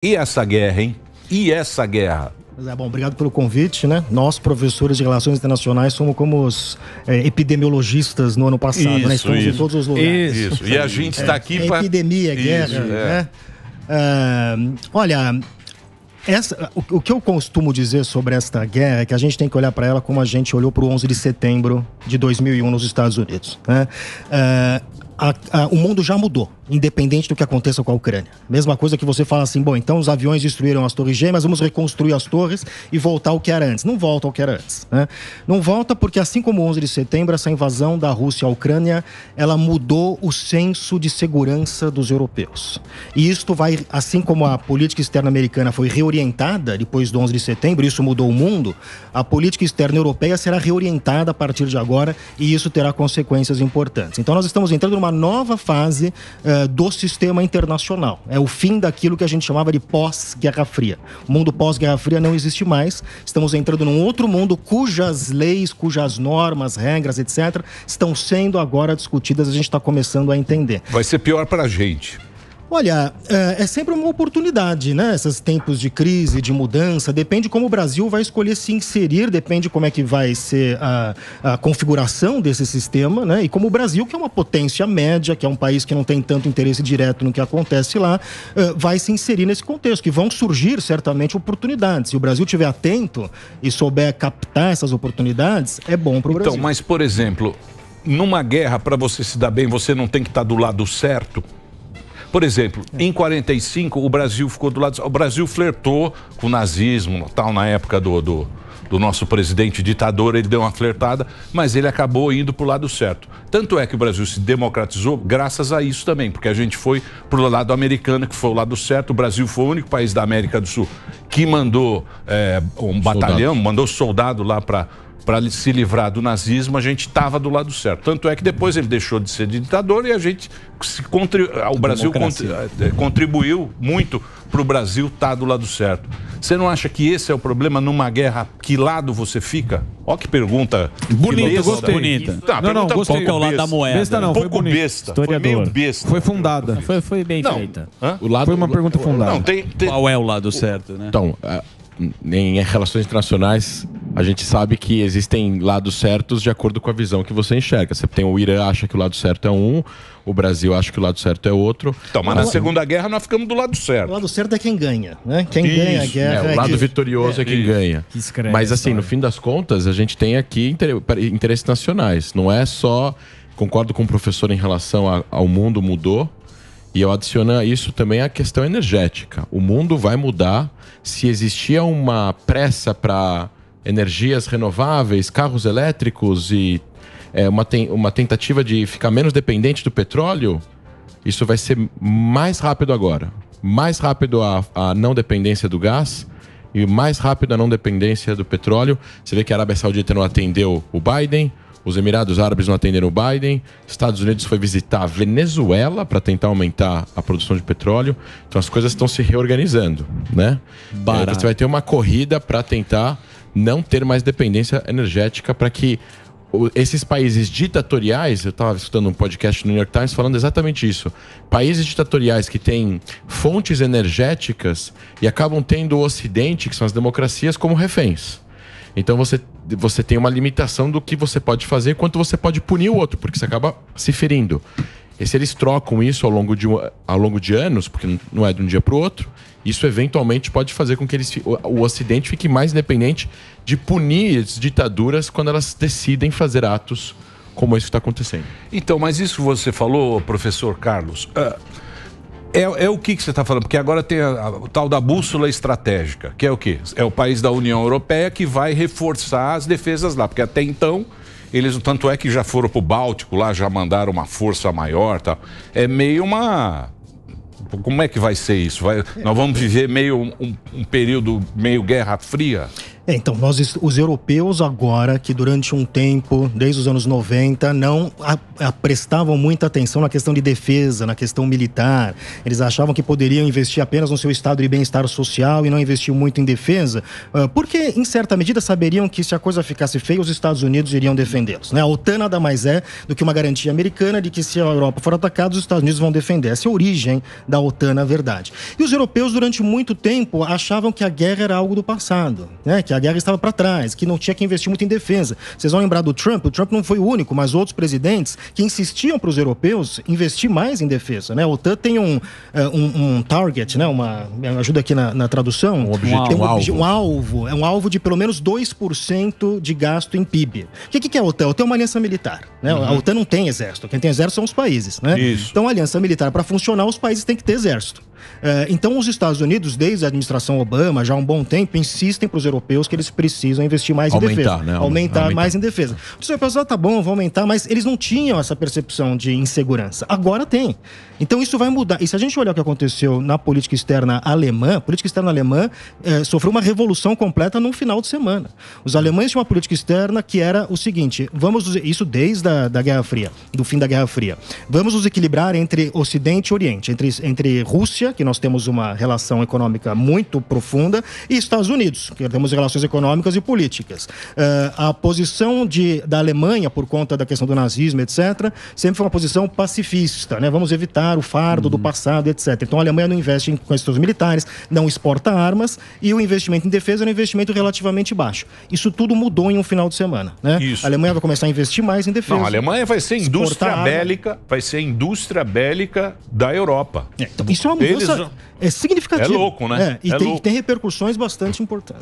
E essa guerra, hein? E essa guerra? Bom, obrigado pelo convite, né? Nós, professores de Relações Internacionais, somos como os epidemiologistas no ano passado, né? Estamos em todos os lugares. Isso. E a gente está aqui para... Epidemia, guerra, né? Olha... O que eu costumo dizer sobre esta guerra é que a gente tem que olhar para ela como a gente olhou para o 11 de setembro de 2001 nos Estados Unidos, né? O mundo já mudou, independente do que aconteça com a Ucrânia. Mesma coisa que você fala assim, bom, então os aviões destruíram as torres gêmeas, vamos reconstruir as torres e voltar ao que era antes. Não volta ao que era antes, né? Não volta porque, assim como o 11 de setembro, essa invasão da Rússia à Ucrânia, ela mudou o senso de segurança dos europeus. E isto vai, assim como a política externa americana foi reorientada depois do 11 de setembro, isso mudou o mundo, a política externa europeia será reorientada a partir de agora e isso terá consequências importantes. Então nós estamos entrando numa nova fase do sistema internacional. É o fim daquilo que a gente chamava de pós-Guerra Fria. O mundo pós-Guerra Fria não existe mais. Estamos entrando num outro mundo cujas leis, cujas normas, regras, etc., estão sendo agora discutidas e a gente está começando a entender. Vai ser pior para a gente. Olha, é sempre uma oportunidade, né? Esses tempos de crise, de mudança, depende como o Brasil vai escolher se inserir, depende como é que vai ser a configuração desse sistema, né? E como o Brasil, que é uma potência média, que é um país que não tem tanto interesse direto no que acontece lá, vai se inserir nesse contexto, que vão surgir certamente oportunidades. Se o Brasil estiver atento e souber captar essas oportunidades, é bom para o Brasil. Então, mas, por exemplo, numa guerra, para você se dar bem, você não tem que estar do lado certo? Por exemplo, em 45, o Brasil ficou do lado... O Brasil flertou com o nazismo, tal, na época do nosso presidente ditador, ele deu uma flertada, mas ele acabou indo para o lado certo. Tanto é que o Brasil se democratizou graças a isso também, porque a gente foi para o lado americano, que foi o lado certo. O Brasil foi o único país da América do Sul que mandou um batalhão, mandou soldado lá para se livrar do nazismo. A gente estava do lado certo. Tanto é que depois ele deixou de ser ditador e a gente o Brasil contribuiu muito para o Brasil estar do lado certo. Você não acha que esse é o problema numa guerra? Que lado você fica? Ó que pergunta bonita, gostei. Bonita. Não, gostei. Qual que é o lado da moeda? Besta não, pouco foi bonito. besta. Foi meio besta. Foi fundada. Foi bem feita. Foi uma pergunta fundada. Não, Qual é o lado certo, né? Então, em relações internacionais, a gente sabe que existem lados certos de acordo com a visão que você enxerga. Você tem o Irã acha que o lado certo é um, o Brasil acha que o lado certo é outro. Então, mas na Segunda Guerra nós ficamos do lado certo. O lado certo é quem ganha, né? Quem ganha a guerra o lado vitorioso é quem ganha. Mas assim, no fim das contas, a gente tem aqui interesses nacionais. Não é só... Concordo com o professor em relação ao mundo mudou. E eu adiciono a isso também a questão energética. O mundo vai mudar. Se existia uma pressa para energias renováveis, carros elétricos e uma tentativa de ficar menos dependente do petróleo, isso vai ser mais rápido agora. Mais rápido a não dependência do gás e mais rápido a não dependência do petróleo. Você vê que a Arábia Saudita não atendeu o Biden, os Emirados Árabes não atenderam o Biden, Estados Unidos foi visitar a Venezuela para tentar aumentar a produção de petróleo. Então as coisas estão se reorganizando, né? Você vai ter uma corrida para tentar não ter mais dependência energética, para que esses países ditatoriais, eu estava escutando um podcast no New York Times falando exatamente isso, países ditatoriais que têm fontes energéticas e acabam tendo o Ocidente, que são as democracias, como reféns. Então você tem uma limitação do que você pode fazer, quanto você pode punir o outro, porque você acaba se ferindo. E se eles trocam isso ao longo de anos, porque não é de um dia para o outro, isso eventualmente pode fazer com que o Ocidente fique mais independente de punir as ditaduras quando elas decidem fazer atos como esse que está acontecendo. Então, mas isso que você falou, professor Carlos, é o que você está falando? Porque agora tem o tal da bússola estratégica, que é o quê? É o país da União Europeia que vai reforçar as defesas lá, porque até então eles, tanto é que já foram para o Báltico lá, já mandaram uma força maior, tal. É meio uma... Como é que vai ser isso? Nós vamos viver meio um período meio Guerra Fria? Então, os europeus agora, que durante um tempo, desde os anos 90, não prestavam muita atenção na questão de defesa, na questão militar. Eles achavam que poderiam investir apenas no seu estado de bem-estar social e não investiam muito em defesa, porque, em certa medida, saberiam que se a coisa ficasse feia, os Estados Unidos iriam defendê-los, né? A OTAN nada mais é do que uma garantia americana de que se a Europa for atacada, os Estados Unidos vão defender. Essa é a origem da OTAN, na verdade. E os europeus, durante muito tempo, achavam que a guerra era algo do passado, né? Que a guerra estava para trás, que não tinha que investir muito em defesa. Vocês vão lembrar do Trump? O Trump não foi o único, mas outros presidentes que insistiam para os europeus investir mais em defesa, né? A OTAN tem um target, né? Me ajuda aqui na tradução. Um alvo. É um alvo de pelo menos 2% de gasto em PIB. O que é a OTAN? A OTAN é uma aliança militar, né? A OTAN não tem exército. Quem tem exército são os países, né? Isso. Então, a aliança militar, para funcionar, os países têm que ter exército. Então, os Estados Unidos, desde a administração Obama, já há um bom tempo, insistem para os europeus que eles precisam investir mais em defesa. Né? Aumentar mais em defesa. Os europeus tá bom, vão aumentar, mas eles não tinham essa percepção de insegurança. Agora tem. Então, isso vai mudar. E se a gente olhar o que aconteceu na política externa alemã, a política externa alemã sofreu uma revolução completa no final de semana. Os alemães tinham uma política externa que era o seguinte, isso desde da Guerra Fria, do fim da Guerra Fria. Vamos nos equilibrar entre Ocidente e Oriente, entre Rússia, que nós temos uma relação econômica muito profunda, e Estados Unidos, que temos relações econômicas e políticas. A posição da Alemanha, por conta da questão do nazismo, etc., sempre foi uma posição pacifista, né? Vamos evitar o fardo do passado, etc. Então a Alemanha não investe em questões militares, não exporta armas, e o investimento em defesa é um investimento relativamente baixo. Isso tudo mudou em um final de semana, né? A Alemanha vai começar a investir mais em defesa. Não, a Alemanha vai ser indústria bélica da Europa. Então, isso é uma mudança significativa. É louco, né? E tem repercussões bastante importantes.